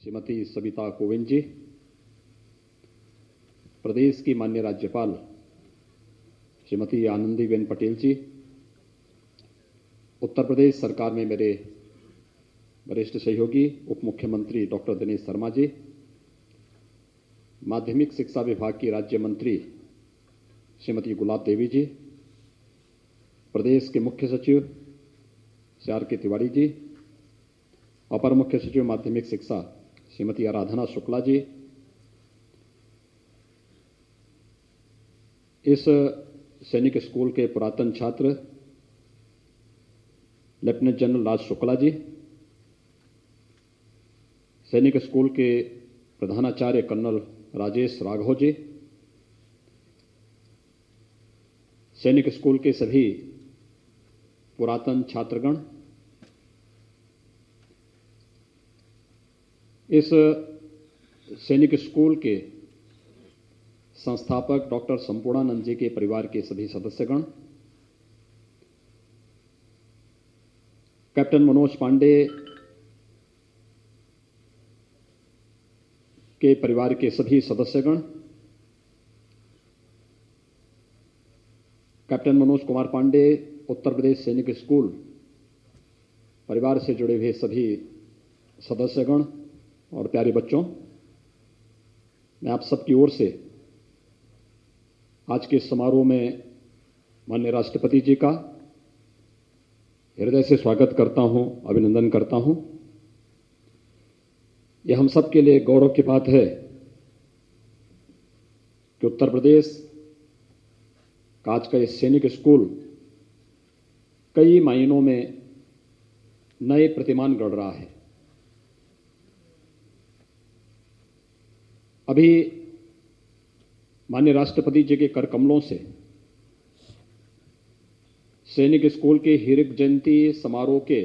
श्रीमती सविता कोविंद जी, प्रदेश की माननीय राज्यपाल श्रीमती आनंदीबेन पटेल जी, उत्तर प्रदेश सरकार में मेरे वरिष्ठ सहयोगी उप मुख्यमंत्री डॉक्टर दिनेश शर्मा जी, माध्यमिक शिक्षा विभाग की राज्य मंत्री श्रीमती गुलाब देवी जी, प्रदेश के मुख्य सचिव श्री आर के तिवारी जी, अपर मुख्य सचिव माध्यमिक शिक्षा श्रीमती आराधना शुक्ला जी, इस सैनिक स्कूल के पुरातन छात्र लेफ्टिनेंट जनरल राज शुक्ला जी, सैनिक स्कूल के प्रधानाचार्य कर्नल राजेश राघव जी, सैनिक स्कूल के सभी पुरातन छात्रगण, इस सैनिक स्कूल के संस्थापक डॉक्टर संपूर्णानंद जी के परिवार के सभी सदस्यगण, कैप्टन मनोज पांडे के परिवार के सभी सदस्यगण, कैप्टन मनोज कुमार पांडे उत्तर प्रदेश सैनिक स्कूल परिवार से जुड़े हुए सभी सदस्यगण और प्यारे बच्चों, मैं आप सबकी ओर से आज के समारोह में माननीय राष्ट्रपति जी का हृदय से स्वागत करता हूं, अभिनंदन करता हूं। यह हम सब के लिए गौरव की बात है कि उत्तर प्रदेश का आज का इस सैनिक स्कूल कई मायनों में नए प्रतिमान गढ़ रहा है। अभी माननीय राष्ट्रपति जी के कर कमलों से सैनिक स्कूल के हीरक जयंती समारोह के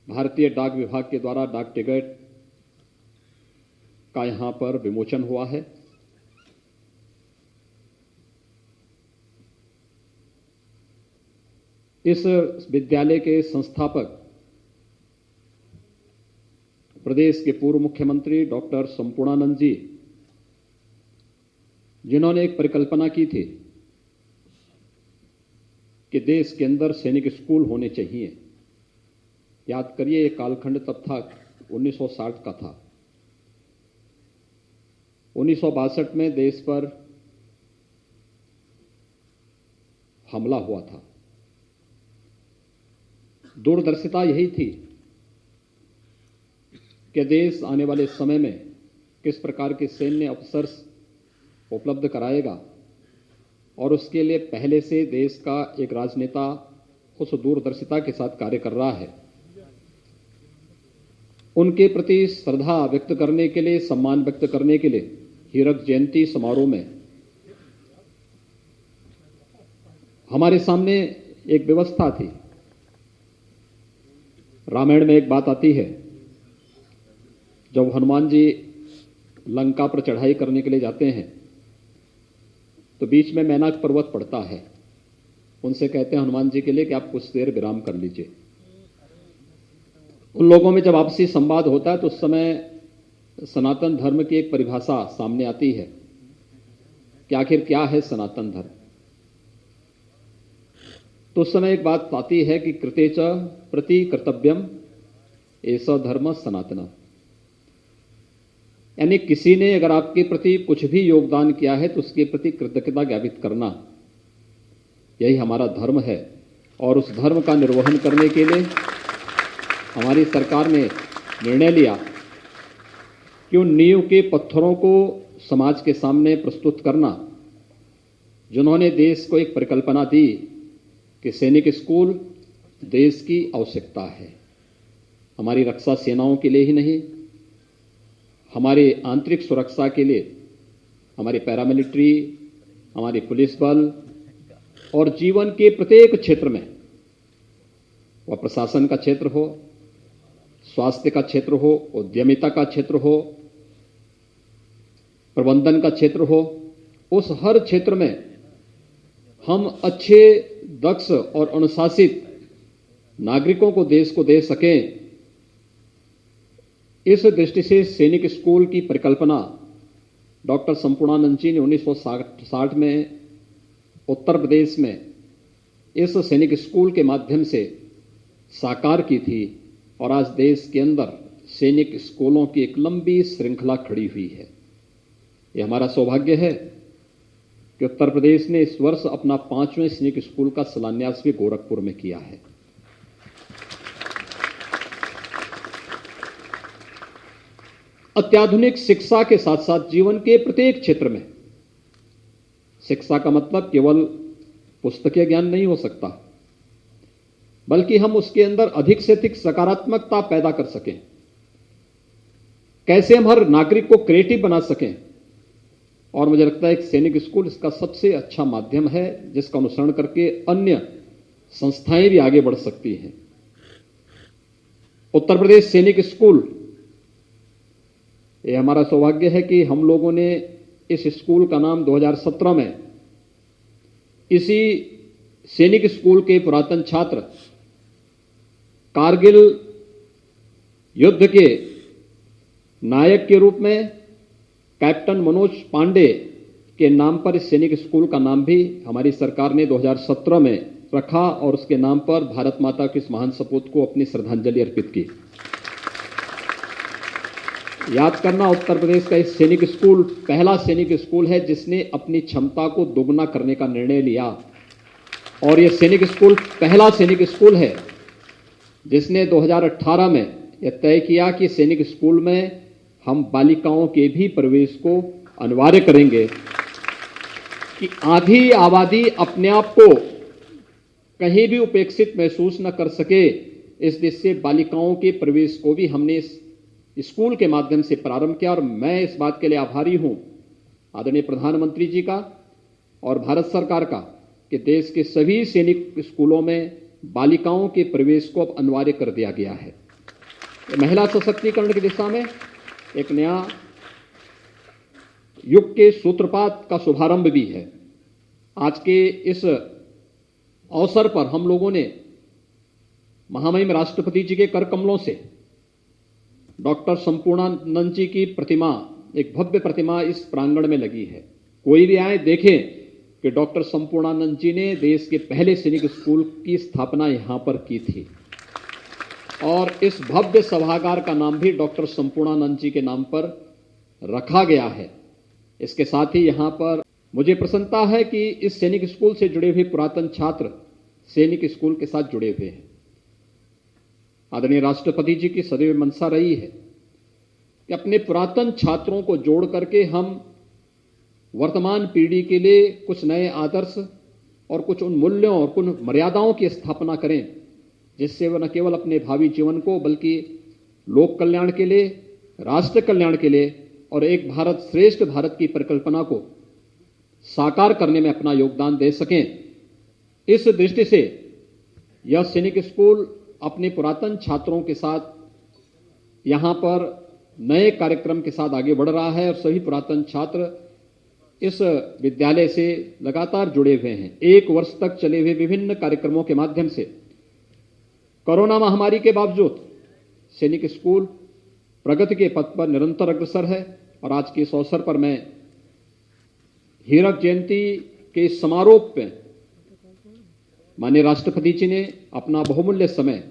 भारतीय डाक विभाग के द्वारा डाक टिकट का यहां पर विमोचन हुआ है। इस विद्यालय के संस्थापक प्रदेश के पूर्व मुख्यमंत्री डॉक्टर संपूर्णानंद जी, जिन्होंने एक परिकल्पना की थी कि देश के अंदर सैनिक स्कूल होने चाहिए। याद करिए, एक कालखंड तब था 1960 का था। 1962 में देश पर हमला हुआ था। दूरदर्शिता यही थी कि देश आने वाले समय में किस प्रकार के सैन्य अफसर्स उपलब्ध कराएगा, और उसके लिए पहले से देश का एक राजनेता उस दूरदर्शिता के साथ कार्य कर रहा है। उनके प्रति श्रद्धा व्यक्त करने के लिए, सम्मान व्यक्त करने के लिए हीरक जयंती समारोह में हमारे सामने एक व्यवस्था थी। रामायण में एक बात आती है, जब हनुमान जी लंका पर चढ़ाई करने के लिए जाते हैं तो बीच में मैनाक पर्वत पड़ता है। उनसे कहते हैं हनुमान जी के लिए कि आप कुछ देर विराम कर लीजिए। उन लोगों में जब आपसी संवाद होता है तो उस समय सनातन धर्म की एक परिभाषा सामने आती है कि आखिर क्या है सनातन धर्म। तो उस समय एक बात आती है कि कृतेच प्रति कर्तव्यम ऐसा धर्म सनातन, यानी किसी ने अगर आपके प्रति कुछ भी योगदान किया है तो उसके प्रति कृतज्ञता ज्ञापित करना, यही हमारा धर्म है। और उस धर्म का निर्वहन करने के लिए हमारी सरकार ने निर्णय लिया कि उन नींव के पत्थरों को समाज के सामने प्रस्तुत करना, जिन्होंने देश को एक परिकल्पना दी कि सैनिक स्कूल देश की आवश्यकता है, हमारी रक्षा सेनाओं के लिए ही नहीं, हमारे आंतरिक सुरक्षा के लिए, हमारी पैरामिलिट्री, हमारी पुलिस बल और जीवन के प्रत्येक क्षेत्र में, वह प्रशासन का क्षेत्र हो, स्वास्थ्य का क्षेत्र हो, उद्यमिता का क्षेत्र हो, प्रबंधन का क्षेत्र हो, उस हर क्षेत्र में हम अच्छे, दक्ष और अनुशासित नागरिकों को, देश को दे सकें, इस दृष्टि से सैनिक स्कूल की परिकल्पना डॉक्टर संपूर्णानंद जी ने 1960 में उत्तर प्रदेश में इस सैनिक स्कूल के माध्यम से साकार की थी और आज देश के अंदर सैनिक स्कूलों की एक लंबी श्रृंखला खड़ी हुई है। यह हमारा सौभाग्य है कि उत्तर प्रदेश ने इस वर्ष अपना 5वें सैनिक स्कूल का शिलान्यास भी गोरखपुर में किया है। अत्याधुनिक शिक्षा के साथ साथ जीवन के प्रत्येक क्षेत्र में शिक्षा का मतलब केवल पुस्तकीय ज्ञान नहीं हो सकता, बल्कि हम उसके अंदर अधिक से अधिक सकारात्मकता पैदा कर सकें, कैसे हम हर नागरिक को क्रिएटिव बना सकें। और मुझे लगता है कि सैनिक स्कूल इसका सबसे अच्छा माध्यम है जिसका अनुसरण करके अन्य संस्थाएं भी आगे बढ़ सकती हैं। उत्तर प्रदेश सैनिक स्कूल, ये हमारा सौभाग्य है कि हम लोगों ने इस स्कूल का नाम 2017 में इसी सैनिक स्कूल के पुरातन छात्र कारगिल युद्ध के नायक के रूप में कैप्टन मनोज पांडे के नाम पर इस सैनिक स्कूल का नाम भी हमारी सरकार ने 2017 में रखा और उसके नाम पर भारत माता के इस महान सपूत को अपनी श्रद्धांजलि अर्पित की। याद करना, उत्तर प्रदेश का इस सैनिक स्कूल पहला सैनिक स्कूल है जिसने अपनी क्षमता को दोगुना करने का निर्णय लिया और यह सैनिक स्कूल पहला सैनिक स्कूल है जिसने 2018 में यह तय किया कि सैनिक स्कूल में हम बालिकाओं के भी प्रवेश को अनिवार्य करेंगे कि आधी आबादी अपने आप को कहीं भी उपेक्षित महसूस न कर सके। इस दृष्टि से बालिकाओं के प्रवेश को भी हमने इस स्कूल के माध्यम से प्रारंभ किया और मैं इस बात के लिए आभारी हूं आदरणीय प्रधानमंत्री जी का और भारत सरकार का कि देश के सभी सैनिक स्कूलों में बालिकाओं के प्रवेश को अब अनिवार्य कर दिया गया है। महिला सशक्तिकरण की दिशा में एक नया युग के सूत्रपात का शुभारंभ भी है। आज के इस अवसर पर हम लोगों ने महामहिम राष्ट्रपति जी के कर कमलों से डॉक्टर संपूर्णानंद जी की प्रतिमा, एक भव्य प्रतिमा इस प्रांगण में लगी है। कोई भी आए देखें कि डॉक्टर संपूर्णानंद जी ने देश के पहले सैनिक स्कूल की स्थापना यहां पर की थी और इस भव्य सभागार का नाम भी डॉक्टर संपूर्णानंद जी के नाम पर रखा गया है। इसके साथ ही यहां पर मुझे प्रसन्नता है कि इस सैनिक स्कूल से जुड़े हुए पुरातन छात्र सैनिक स्कूल के साथ जुड़े हुए हैं। आदरणीय राष्ट्रपति जी की सदैव मंशा रही है कि अपने पुरातन छात्रों को जोड़ करके हम वर्तमान पीढ़ी के लिए कुछ नए आदर्श और कुछ उन मूल्यों और कुछ मर्यादाओं की स्थापना करें जिससे वह न केवल अपने भावी जीवन को बल्कि लोक कल्याण के लिए, राष्ट्र कल्याण के लिए और एक भारत श्रेष्ठ भारत की परिकल्पना को साकार करने में अपना योगदान दे सकें। इस दृष्टि से यह सैनिक स्कूल अपने पुरातन छात्रों के साथ यहां पर नए कार्यक्रम के साथ आगे बढ़ रहा है और सभी पुरातन छात्र इस विद्यालय से लगातार जुड़े हुए हैं। 1 वर्ष तक चले हुए विभिन्न कार्यक्रमों के माध्यम से कोरोना महामारी के बावजूद सैनिक स्कूल प्रगति के पथ पर निरंतर अग्रसर है और आज के इस अवसर पर मैं हीरक जयंती के इस समारोह में माननीय राष्ट्रपति जी ने अपना बहुमूल्य समय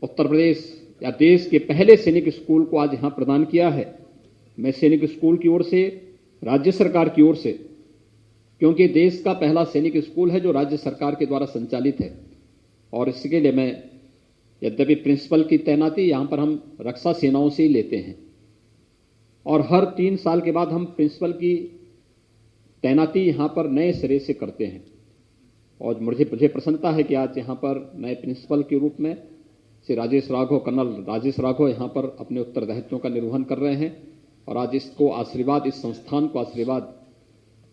उत्तर प्रदेश या देश के पहले सैनिक स्कूल को आज यहां प्रदान किया है। मैं सैनिक स्कूल की ओर से, राज्य सरकार की ओर से, क्योंकि देश का पहला सैनिक स्कूल है जो राज्य सरकार के द्वारा संचालित है और इसके लिए मैं, यद्यपि प्रिंसिपल की तैनाती यहां पर हम रक्षा सेनाओं से ही लेते हैं और हर 3 साल के बाद हम प्रिंसिपल की तैनाती यहां पर नए सिरे से करते हैं और मुझे प्रसन्नता है कि आज यहां पर नए प्रिंसिपल के रूप में श्री राजेश राघव, कर्नल राजेश राघव यहां पर अपने उत्तरदायित्वों का निर्वहन कर रहे हैं और आज इसको आशीर्वाद, इस संस्थान को आशीर्वाद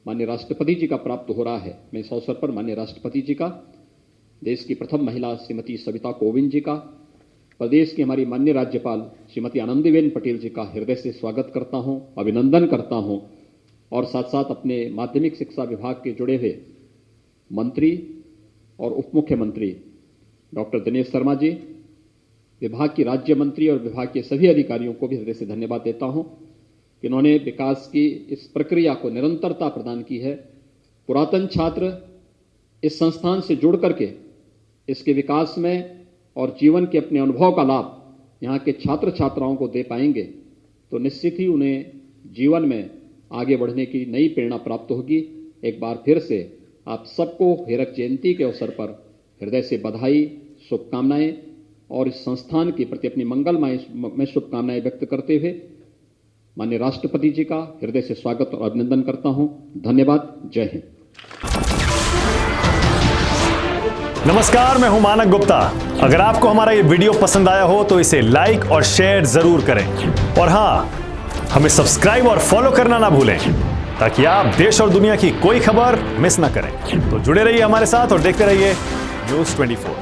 माननीय राष्ट्रपति जी का प्राप्त हो रहा है। मैं इस अवसर पर माननीय राष्ट्रपति जी का, देश की प्रथम महिला श्रीमती सविता कोविंद जी का, प्रदेश की हमारी माननीय राज्यपाल श्रीमती आनंदीबेन पटेल जी का हृदय से स्वागत करता हूं, अभिनंदन करता हूं और साथ साथ अपने माध्यमिक शिक्षा विभाग के जुड़े हुए मंत्री और उप मुख्यमंत्री डॉक्टर दिनेश शर्मा जी, विभाग की राज्य मंत्री और विभाग के सभी अधिकारियों को भी हृदय से धन्यवाद देता हूं कि इन्होंने विकास की इस प्रक्रिया को निरंतरता प्रदान की है। पुरातन छात्र इस संस्थान से जुड़ करके इसके विकास में और जीवन के अपने अनुभव का लाभ यहाँ के छात्र छात्राओं को दे पाएंगे तो निश्चित ही उन्हें जीवन में आगे बढ़ने की नई प्रेरणा प्राप्त होगी। एक बार फिर से आप सबको हीरक जयंती के अवसर पर हृदय से बधाई, शुभकामनाएं और इस संस्थान के प्रति अपनी मंगलमय शुभकामनाएं व्यक्त करते हुए माननीय राष्ट्रपति जी का हृदय से स्वागत और अभिनंदन करता हूं। धन्यवाद। जय हिंद। नमस्कार, मैं हूं मानक गुप्ता। अगर आपको हमारा ये वीडियो पसंद आया हो तो इसे लाइक और शेयर जरूर करें और हां, हमें सब्सक्राइब और फॉलो करना ना भूलें ताकि आप देश और दुनिया की कोई खबर मिस ना करें। तो जुड़े रहिए हमारे साथ और देखते रहिए News 24।